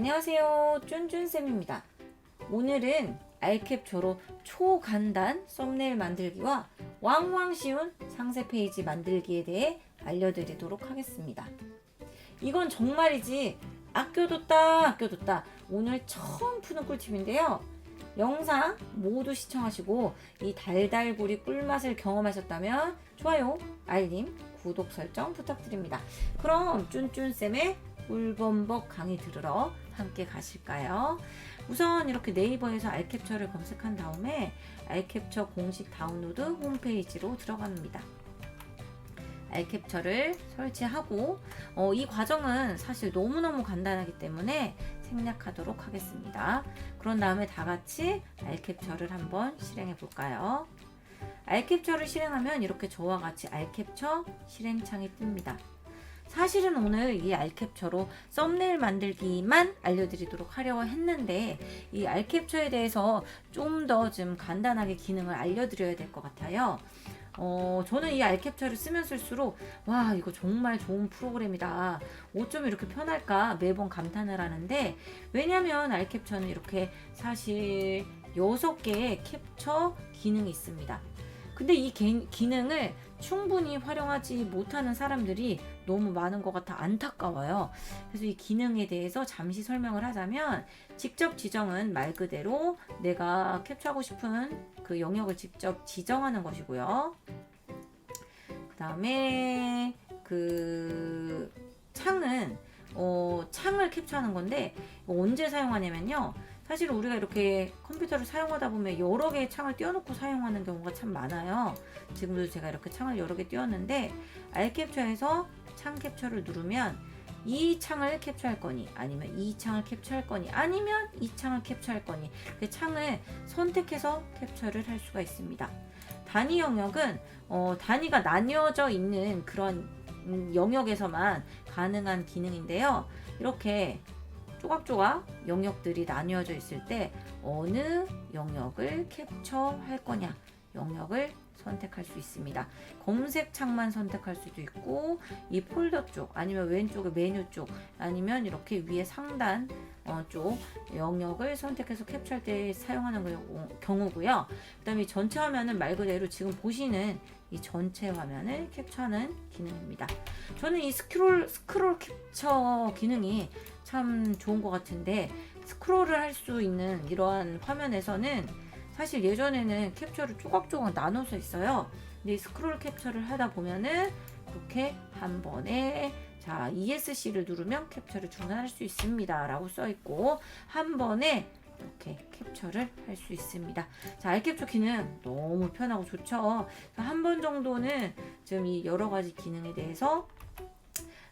안녕하세요, 쭌쭌쌤입니다. 오늘은 알캡처로 초간단 썸네일 만들기와 왕왕 쉬운 상세 페이지 만들기에 대해 알려드리도록 하겠습니다. 이건 정말이지 아껴뒀다 오늘 처음 푸는 꿀팁인데요. 영상 모두 시청하시고 이 달달구리 꿀맛을 경험하셨다면 좋아요, 알림, 구독 설정 부탁드립니다. 그럼 쭌쭌쌤의 꿀범벅 강의 들으러 함께 가실까요? 우선 이렇게 네이버에서 알캡처를 검색한 다음에 알캡처 공식 다운로드 홈페이지로 들어갑니다. 알캡처를 설치하고 이 과정은 사실 너무너무 간단하기 때문에 생략하도록 하겠습니다. 그런 다음에 다 같이 알캡처를 한번 실행해 볼까요? 알캡처를 실행하면 이렇게 저와 같이 알캡처 실행창이 뜹니다. 사실은 오늘 이 알캡처로 썸네일 만들기만 알려드리도록 하려고 했는데 이 알캡처에 대해서 좀 더 좀 간단하게 기능을 알려드려야 될 것 같아요. 저는 이 알캡처를 쓰면 쓸수록 와, 이거 정말 좋은 프로그램이다, 어쩜 이렇게 편할까 매번 감탄을 하는데, 왜냐면 알캡처는 이렇게 사실 6개의 캡처 기능이 있습니다. 근데 이 기능을 충분히 활용하지 못하는 사람들이 너무 많은 것 같아 안타까워요. 그래서 이 기능에 대해서 잠시 설명을 하자면, 직접 지정은 말 그대로 내가 캡처하고 싶은 그 영역을 직접 지정하는 것이고요. 그 다음에 그 창은 창을 캡처하는 건데 언제 사용하냐면요, 사실 우리가 이렇게 컴퓨터를 사용하다 보면 여러 개의 창을 띄워놓고 사용하는 경우가 참 많아요. 지금도 제가 이렇게 창을 여러 개 띄웠는데, 알캡처에서 창 캡처를 누르면 이 창을 캡처할 거니, 아니면 이 창을 캡처할 거니, 아니면 이 창을 캡처할 거니, 그 창을 선택해서 캡처를 할 수가 있습니다. 단위 영역은 단위가 나뉘어져 있는 그런 영역에서만 가능한 기능인데요. 이렇게 조각조각 영역들이 나뉘어져 있을 때 어느 영역을 캡처할 거냐, 영역을 선택할 수 있습니다. 검색 창만 선택할 수도 있고, 이 폴더 쪽, 아니면 왼쪽의 메뉴 쪽, 아니면 이렇게 위에 상단 쪽 영역을 선택해서 캡처할 때 사용하는 경우고요. 그 다음에 전체 화면은 말 그대로 지금 보시는 이 전체 화면을 캡처하는 기능입니다. 저는 이 스크롤 캡처 기능이 참 좋은 것 같은데, 스크롤을 할 수 있는 이러한 화면에서는 사실 예전에는 캡처를 조각조각 나눠서 있어요. 근데 스크롤 캡처를 하다 보면은 이렇게 한 번에 자 ESC를 누르면 캡처를 중단할 수 있습니다 라고 써 있고, 한 번에 이렇게 캡처를 할 수 있습니다. 자, 알캡처 기능 너무 편하고 좋죠. 한 번 정도는 좀 이 여러 가지 기능에 대해서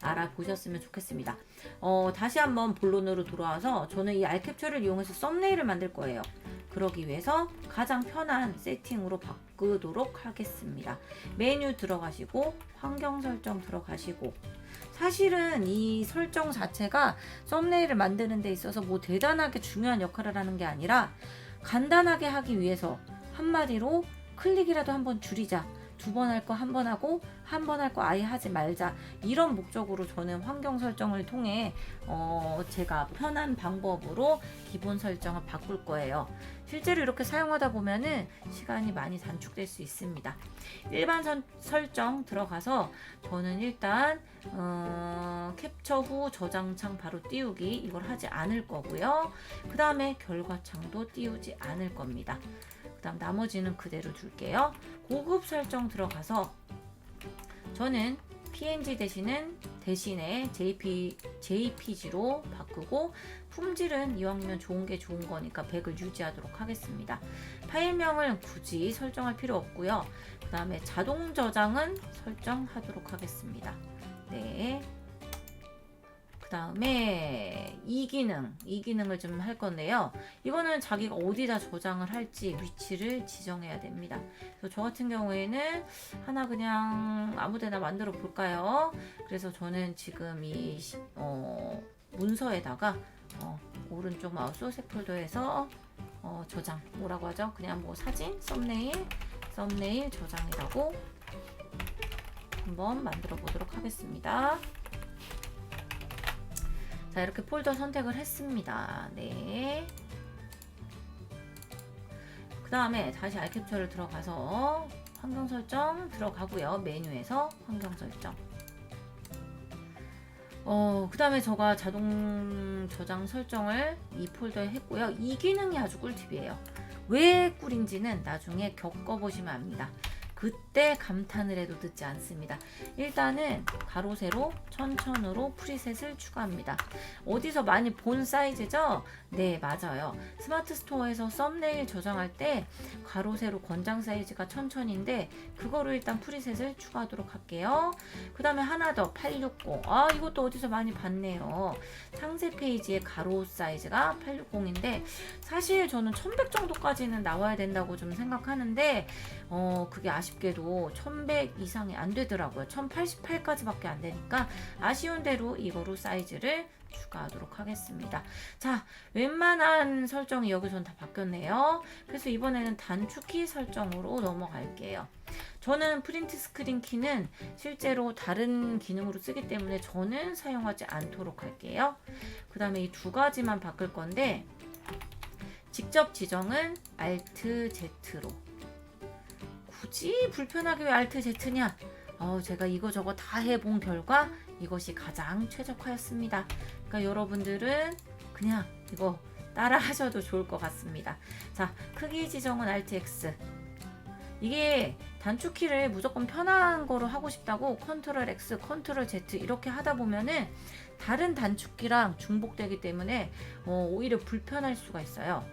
알아보셨으면 좋겠습니다. 다시 한번 본론으로 돌아와서 저는 이 알캡처를 이용해서 썸네일을 만들 거예요. 그러기 위해서 가장 편한 세팅으로 바꾸도록 하겠습니다. 메뉴 들어가시고 환경 설정 들어가시고, 사실은 이 설정 자체가 썸네일을 만드는 데 있어서 뭐 대단하게 중요한 역할을 하는 게 아니라 간단하게 하기 위해서, 한마디로 클릭이라도 한번 줄이자, 2번 할 거 1번 하고 1번 할 거 아예 하지 말자, 이런 목적으로 저는 환경 설정을 통해 제가 편한 방법으로 기본 설정을 바꿀 거예요. 실제로 이렇게 사용하다 보면은 시간이 많이 단축될 수 있습니다. 일반 설정 들어가서 저는 일단 캡처 후 저장창 바로 띄우기, 이걸 하지 않을 거고요. 그 다음에 결과창도 띄우지 않을 겁니다. 그 다음 나머지는 그대로 둘게요. 고급 설정 들어가서 저는 PNG 대신에 JPG로 바꾸고, 품질은 이왕이면 좋은 게 좋은 거니까 100을 유지하도록 하겠습니다. 파일명을 굳이 설정할 필요 없고요. 그 다음에 자동 저장은 설정하도록 하겠습니다. 네. 그 다음에 이 기능을 좀 할 건데요. 이거는 자기가 어디다 저장을 할지 위치를 지정해야 됩니다. 그래서 저 같은 경우에는 하나 그냥 아무데나 만들어 볼까요? 그래서 저는 지금 이 문서에다가 오른쪽 마우스 색 폴더에서 저장, 뭐라고 하죠? 그냥 뭐 사진, 썸네일 저장이라고 한번 만들어 보도록 하겠습니다. 자, 이렇게 폴더 선택을 했습니다. 네. 그 다음에 다시 알캡처를 들어가서 환경 설정 들어가고요. 메뉴에서 환경 설정. 그 다음에 제가 자동 저장 설정을 이 폴더에 했고요. 이 기능이 아주 꿀팁이에요. 왜 꿀인지는 나중에 겪어보시면 압니다. 그때 감탄을 해도 늦지 않습니다. 일단은 가로 세로 천천으로 프리셋을 추가합니다. 어디서 많이 본 사이즈죠? 네, 맞아요. 스마트 스토어에서 썸네일 저장할 때 가로 세로 권장 사이즈가 1000인데 그거를 일단 프리셋을 추가하도록 할게요. 그 다음에 하나 더 860. 이것도 어디서 많이 봤네요. 상세 페이지의 가로 사이즈가 860인데 사실 저는 1100 정도까지는 나와야 된다고 좀 생각하는데 그게 아쉽게도 1100 이상이 안 되더라고요. 1088까지밖에 안 되니까 아쉬운 대로 이거로 사이즈를 추가하도록 하겠습니다. 자, 웬만한 설정이 여기선 다 바뀌었네요. 그래서 이번에는 단축키 설정으로 넘어갈게요. 저는 프린트 스크린 키는 실제로 다른 기능으로 쓰기 때문에 저는 사용하지 않도록 할게요. 그 다음에 이 두 가지만 바꿀 건데 직접 지정은 Alt Z로. 굳이 불편하게 왜 Alt Z냐? 제가 이거저거 다 해본 결과 이것이 가장 최적화였습니다. 그러니까 여러분들은 그냥 이거 따라 하셔도 좋을 것 같습니다. 자, 크기 지정은 Alt X. 이게 단축키를 무조건 편한 거로 하고 싶다고 Ctrl X, Ctrl Z 이렇게 하다 보면은 다른 단축키랑 중복되기 때문에 오히려 불편할 수가 있어요.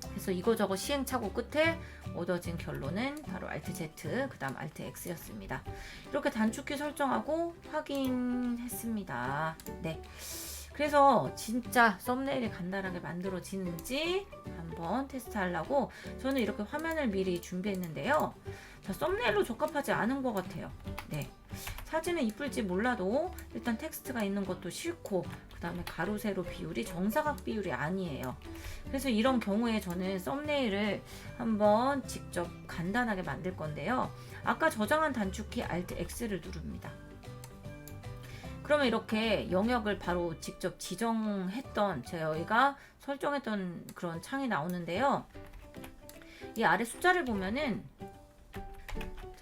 그래서 이거저거 시행착오 끝에 얻어진 결론은 바로 Alt Z, 그 다음 Alt X였습니다. 이렇게 단축키 설정하고 확인했습니다. 네. 그래서 진짜 썸네일이 간단하게 만들어지는지 한번 테스트하려고 저는 이렇게 화면을 미리 준비했는데요. 자, 썸네일로 적합하지 않은 것 같아요. 네. 사진은 이쁠지 몰라도 일단 텍스트가 있는 것도 싫고 그 다음에 가로 세로 비율이 정사각 비율이 아니에요. 그래서 이런 경우에 저는 썸네일을 한번 직접 간단하게 만들 건데요. 아까 저장한 단축키 Alt X를 누릅니다. 그러면 이렇게 영역을 바로 직접 지정했던 저희가 설정했던 그런 창이 나오는데요. 이 아래 숫자를 보면은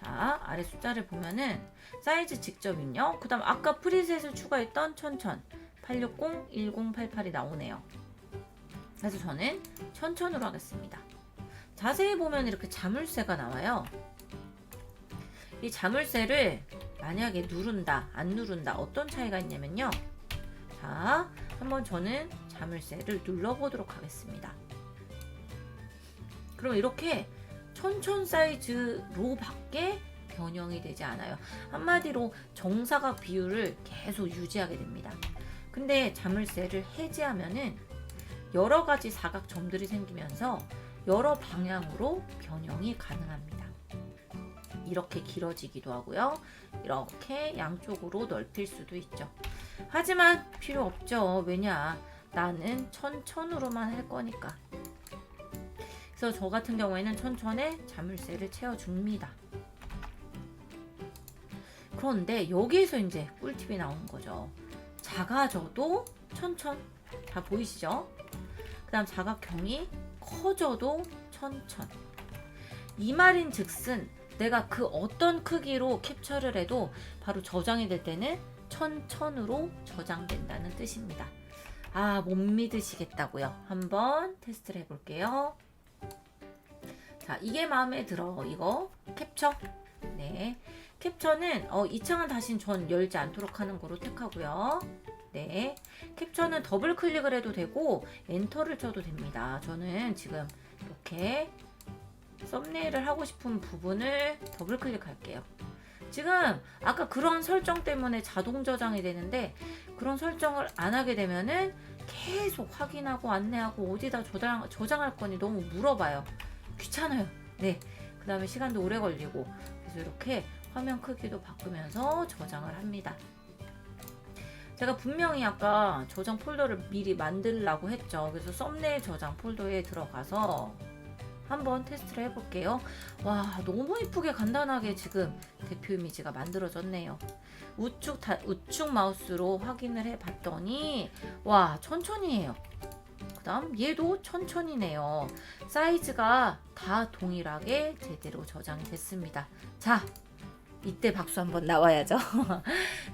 아래 숫자를 보면은 사이즈 직접 입력, 그 다음 아까 프리셋을 추가했던 1000, 860, 1088이 나오네요. 그래서 저는 1000으로 하겠습니다. 자세히 보면 이렇게 자물쇠가 나와요. 이 자물쇠를 만약에 누른다, 안 누른다 어떤 차이가 있냐면요. 자, 한번 저는 자물쇠를 눌러보도록 하겠습니다. 그럼 이렇게 1000 사이즈로 밖에 변형이 되지 않아요. 한마디로 정사각 비율을 계속 유지하게 됩니다. 근데 자물쇠를 해제하면은 여러 가지 사각 점들이 생기면서 여러 방향으로 변형이 가능합니다. 이렇게 길어지기도 하고요. 이렇게 양쪽으로 넓힐 수도 있죠. 하지만 필요 없죠. 왜냐? 나는 1000으로만 할 거니까. 그래서 저 같은 경우에는 1000에 자물쇠를 채워줍니다. 그런데 여기에서 이제 꿀팁이 나오는 거죠. 작아져도 1000. 다 보이시죠? 그 다음 사각형이 커져도 1000. 이 말인 즉슨 내가 그 어떤 크기로 캡처를 해도 바로 저장이 될 때는 1000으로 저장된다는 뜻입니다. 못 믿으시겠다고요? 한번 테스트를 해볼게요. 자, 이게 마음에 들어. 이거 캡처. 네, 캡처는 이 창은 다시 전 열지 않도록 하는 거로 택하고요. 네, 캡처는 더블 클릭을 해도 되고 엔터를 쳐도 됩니다. 저는 지금 이렇게 썸네일을 하고 싶은 부분을 더블 클릭할게요. 지금 아까 그런 설정 때문에 자동 저장이 되는데 그런 설정을 안 하게 되면은 계속 확인하고 안내하고 어디다 저장할 거니 너무 물어봐요. 귀찮아요. 네, 그 다음에 시간도 오래 걸리고. 그래서 이렇게 화면 크기도 바꾸면서 저장을 합니다. 제가 분명히 아까 저장 폴더를 미리 만들려고 했죠. 그래서 썸네일 저장 폴더에 들어가서 한번 테스트를 해볼게요. 와, 너무 이쁘게 간단하게 지금 대표 이미지가 만들어졌네요. 우측 마우스로 확인을 해 봤더니 와, 천천히 해요. 그 다음 얘도 천천히네요. 사이즈가 다 동일하게 제대로 저장이 됐습니다. 자, 이때 박수 한번 나와야죠.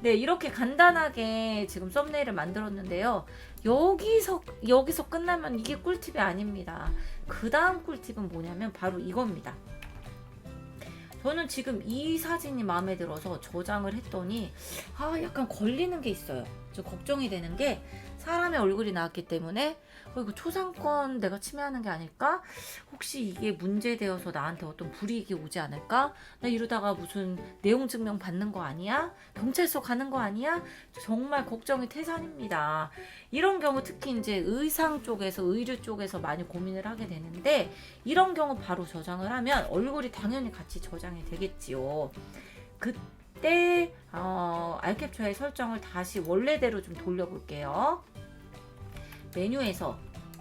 네, 이렇게 간단하게 지금 썸네일을 만들었는데요. 여기서 끝나면 이게 꿀팁이 아닙니다. 그 다음 꿀팁은 뭐냐면 바로 이겁니다. 저는 지금 이 사진이 마음에 들어서 저장을 했더니 약간 걸리는 게 있어요. 저 걱정이 되는 게 사람의 얼굴이 나왔기 때문에 이거 초상권 내가 침해하는 게 아닐까? 혹시 이게 문제되어서 나한테 어떤 불이익이 오지 않을까? 나 이러다가 무슨 내용 증명 받는 거 아니야? 경찰서 가는 거 아니야? 정말 걱정이 태산입니다. 이런 경우 특히 이제 의상 쪽에서 의류 쪽에서 많이 고민을 하게 되는데 이런 경우 바로 저장을 하면 얼굴이 당연히 같이 저장이 되겠지요. 그때 알캡처의 설정을 다시 원래대로 좀 돌려볼게요. 메뉴에서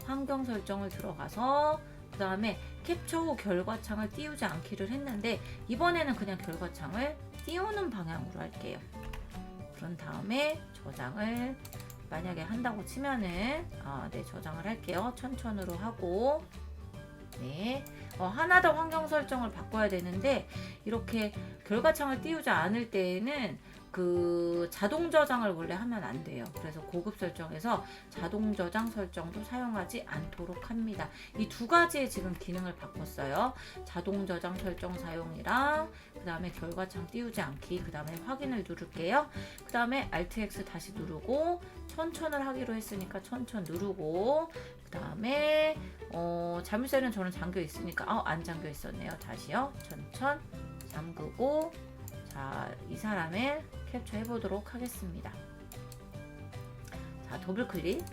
환경 설정을 들어가서 그 다음에 캡처 후 결과창을 띄우지 않기를 했는데 이번에는 그냥 결과창을 띄우는 방향으로 할게요. 그런 다음에 저장을 만약에 한다고 치면은 네, 저장을 할게요. 천천으로 하고 네, 하나 더 환경 설정을 바꿔야 되는데 이렇게 결과창을 띄우지 않을 때에는 그 자동 저장을 원래 하면 안 돼요. 그래서 고급 설정에서 자동 저장 설정도 사용하지 않도록 합니다. 이 두 가지의 지금 기능을 바꿨어요. 자동 저장 설정 사용이랑 그 다음에 결과창 띄우지 않기, 그 다음에 확인을 누를게요. 그 다음에 Alt X 다시 누르고 천천을 하기로 했으니까 천천 누르고 그 다음에 자물쇠는 저는 잠겨 있으니까 안 잠겨 있었네요. 다시요. 천천 잠그고 자, 이 사람을 캡처해 보도록 하겠습니다. 자, 더블 클릭.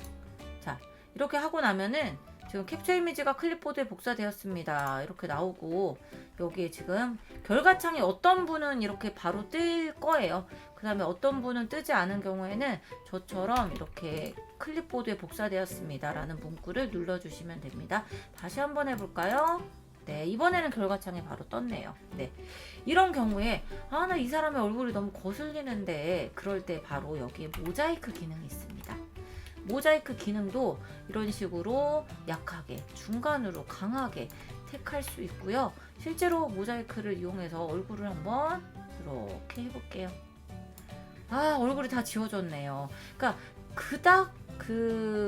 자, 이렇게 하고 나면은 지금 캡처 이미지가 클립보드에 복사되었습니다. 이렇게 나오고 여기에 지금 결과창에 어떤 분은 이렇게 바로 뜰 거예요. 그 다음에 어떤 분은 뜨지 않은 경우에는 저처럼 이렇게 클립보드에 복사되었습니다 라는 문구를 눌러주시면 됩니다. 다시 한번 해볼까요? 네, 이번에는 결과창에 바로 떴네요. 네, 이런 경우에 나 이 사람의 얼굴이 너무 거슬리는데 그럴 때 바로 여기에 모자이크 기능이 있습니다. 모자이크 기능도 이런 식으로 약하게, 중간으로, 강하게 택할 수 있고요. 실제로 모자이크를 이용해서 얼굴을 한번 이렇게 해볼게요. 얼굴이 다 지워졌네요. 그러니까 그닥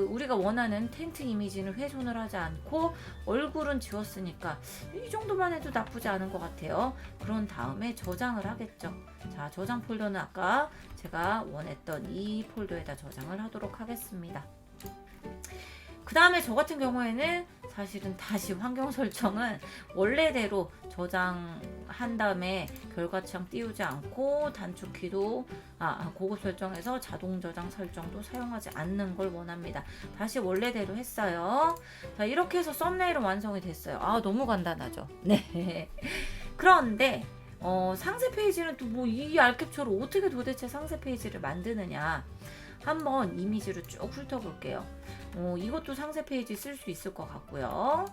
우리가 원하는 텐트 이미지는 훼손을 하지 않고 얼굴은 지웠으니까 이 정도만 해도 나쁘지 않은 것 같아요. 그런 다음에 저장을 하겠죠. 자, 저장 폴더는 아까 제가 원했던 이 폴더에다 저장을 하도록 하겠습니다. 그 다음에 저 같은 경우에는 사실은 다시 환경 설정은 원래대로 저장한 다음에 결과창 띄우지 않고 단축키도 고급 설정에서 자동 저장 설정도 사용하지 않는 걸 원합니다. 다시 원래대로 했어요. 자, 이렇게 해서 썸네일은 완성이 됐어요. 너무 간단하죠. 네. 그런데 상세 페이지는 또 뭐 이 알캡처로 어떻게 도대체 상세 페이지를 만드느냐 한번 이미지를 쭉 훑어볼게요. 이것도 상세 페이지 쓸 수 있을 것 같고요.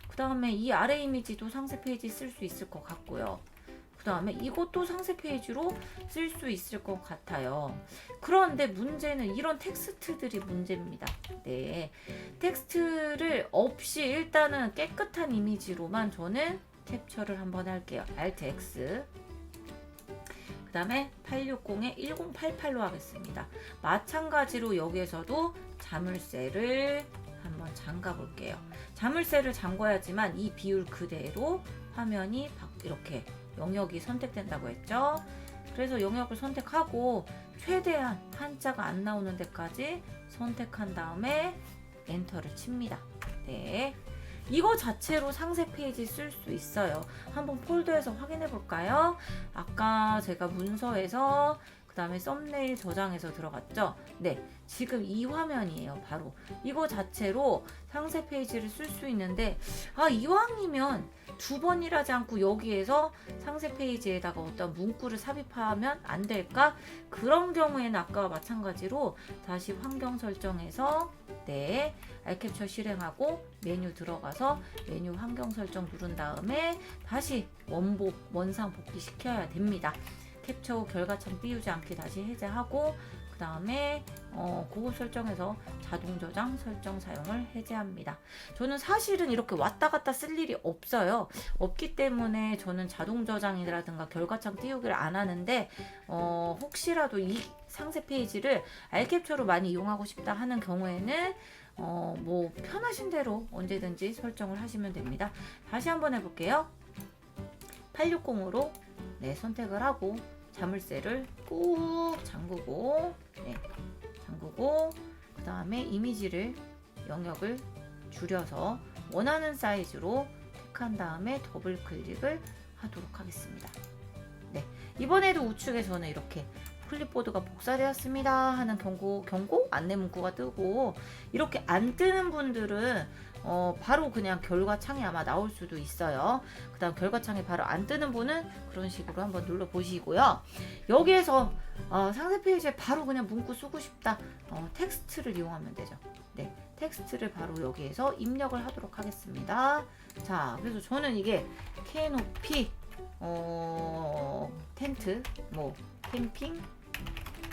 그 다음에 이 아래 이미지도 상세 페이지 쓸 수 있을 것 같고요. 그 다음에 이것도 상세 페이지로 쓸 수 있을 것 같아요. 그런데 문제는 이런 텍스트들이 문제입니다. 네, 텍스트를 없이 일단은 깨끗한 이미지로만 저는 캡처를 한번 할게요. Alt X. 그 다음에 860에 1088로 하겠습니다. 마찬가지로 여기에서도 자물쇠를 한번 잠가 볼게요. 자물쇠를 잠궈야지만 이 비율 그대로 화면이 이렇게 영역이 선택된다고 했죠. 그래서 영역을 선택하고 최대한 한자가 안 나오는 데까지 선택한 다음에 엔터를 칩니다. 네, 이거 자체로 상세 페이지 쓸 수 있어요. 한번 폴더에서 확인해 볼까요? 아까 제가 문서에서 그 다음에 썸네일 저장해서 들어갔죠. 네, 지금 이 화면이에요. 바로 이거 자체로 상세 페이지를 쓸 수 있는데, 이왕이면 두 번이라지 않고 여기에서 상세 페이지에다가 어떤 문구를 삽입하면 안 될까? 그런 경우에는 아까와 마찬가지로 다시 환경 설정해서 네, 알캡처 실행하고 메뉴 들어가서 메뉴 환경 설정 누른 다음에 다시 원상 복귀 시켜야 됩니다. 캡처 후 결과창 띄우지 않게 다시 해제하고, 그 다음에 그거 설정해서 자동 저장 설정 사용을 해제합니다. 저는 사실은 이렇게 왔다 갔다 쓸 일이 없기 때문에 저는 자동 저장이라든가 결과창 띄우기를 안 하는데, 혹시라도 이 상세 페이지를 알캡처로 많이 이용하고 싶다 하는 경우에는 뭐 편하신 대로 언제든지 설정을 하시면 됩니다. 다시 한번 해볼게요. 860으로 네, 선택을 하고 자물쇠를 꾹 잠그고, 네, 잠그고, 그 다음에 이미지를 영역을 줄여서 원하는 사이즈로 택한 다음에 더블 클릭을 하도록 하겠습니다. 네, 이번에도 우측에 저는 이렇게 클립보드가 복사되었습니다 하는 경고 안내 문구가 뜨고, 이렇게 안 뜨는 분들은 바로 그냥 결과창이 아마 나올 수도 있어요. 그 다음 결과창이 바로 안 뜨는 분은 그런 식으로 한번 눌러 보시고요. 여기에서 상세 페이지에 바로 그냥 문구 쓰고 싶다, 텍스트를 이용하면 되죠. 네, 텍스트를 바로 여기에서 입력을 하도록 하겠습니다. 자, 그래서 저는 이게 캐노피 텐트, 뭐 캠핑,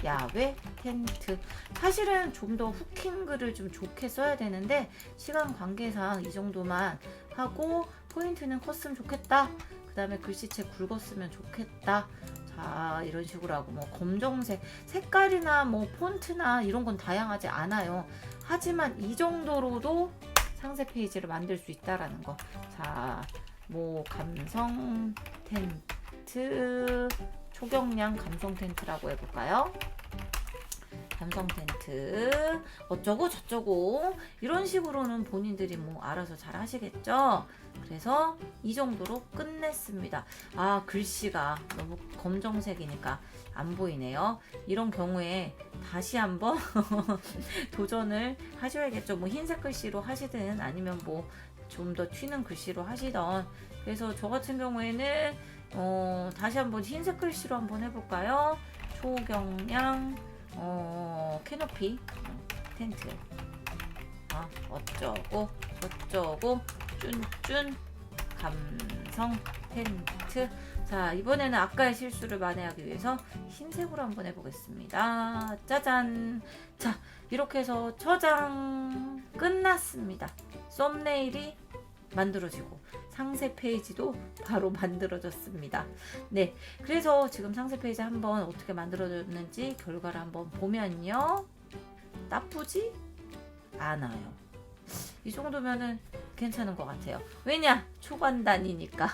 야외 텐트, 사실은 좀 더 후킹글을 좀 좋게 써야 되는데 시간 관계상 이 정도만 하고, 포인트는 컸으면 좋겠다, 그 다음에 글씨체 굵었으면 좋겠다, 자 이런 식으로 하고, 뭐 검정색 색깔이나 뭐 폰트나 이런 건 다양하지 않아요. 하지만 이 정도로도 상세 페이지를 만들 수 있다라는 거. 자, 뭐 감성 텐트, 초경량 감성 텐트라고 해볼까요? 감성 텐트 어쩌고 저쩌고 이런 식으로는 본인들이 뭐 알아서 잘 하시겠죠. 그래서 이 정도로 끝냈습니다. 글씨가 너무 검정색이니까 안 보이네요. 이런 경우에 다시 한번 도전을 하셔야겠죠. 뭐 흰색 글씨로 하시든 아니면 뭐 좀 더 튀는 글씨로 하시던. 그래서 저 같은 경우에는 다시 한번 흰색 글씨로 한번 해볼까요? 초경량 캐노피 텐트, 어쩌고 저쩌고 쭌쭌 감성 텐트. 자, 이번에는 아까의 실수를 만회하기 위해서 흰색으로 한번 해보겠습니다. 짜잔. 자, 이렇게 해서 저장 끝났습니다. 썸네일이 만들어지고 상세 페이지도 바로 만들어졌습니다. 네, 그래서 지금 상세 페이지 한번 어떻게 만들어졌는지 결과를 한번 보면요, 나쁘지 않아요. 이 정도면은 괜찮은 것 같아요. 왜냐? 초간단이니까.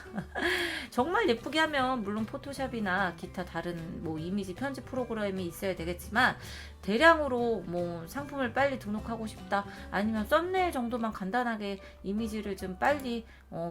정말 예쁘게 하면 물론 포토샵이나 기타 다른 뭐 이미지 편집 프로그램이 있어야 되겠지만, 대량으로 뭐 상품을 빨리 등록하고 싶다, 아니면 썸네일 정도만 간단하게 이미지를 좀 빨리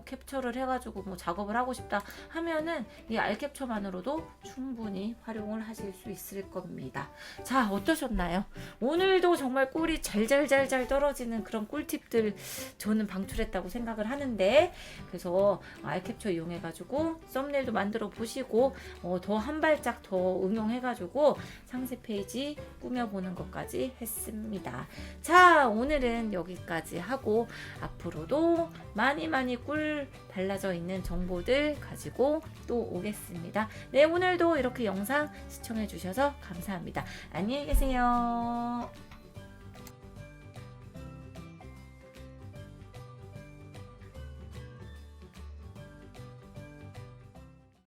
캡처를 해가지고 뭐 작업을 하고 싶다 하면은 이 알캡처만으로도 충분히 활용을 하실 수 있을 겁니다. 자, 어떠셨나요? 오늘도 정말 꿀이 잘잘잘잘 떨어지는 그런 꿀팁들 저는 방출했다고 생각을 하는데, 그래서 알캡처 이용해가지고 썸네일도 만들어 보시고 더 한 발짝 더 응용해가지고 상세 페이지 꾸며보는 것까지 했습니다. 자, 오늘은 여기까지 하고 앞으로도 많이 꿀 발라져 있는 정보들 가지고 또 오겠습니다. 네, 오늘도 이렇게 영상 시청해 주셔서 감사합니다. 안녕히 계세요.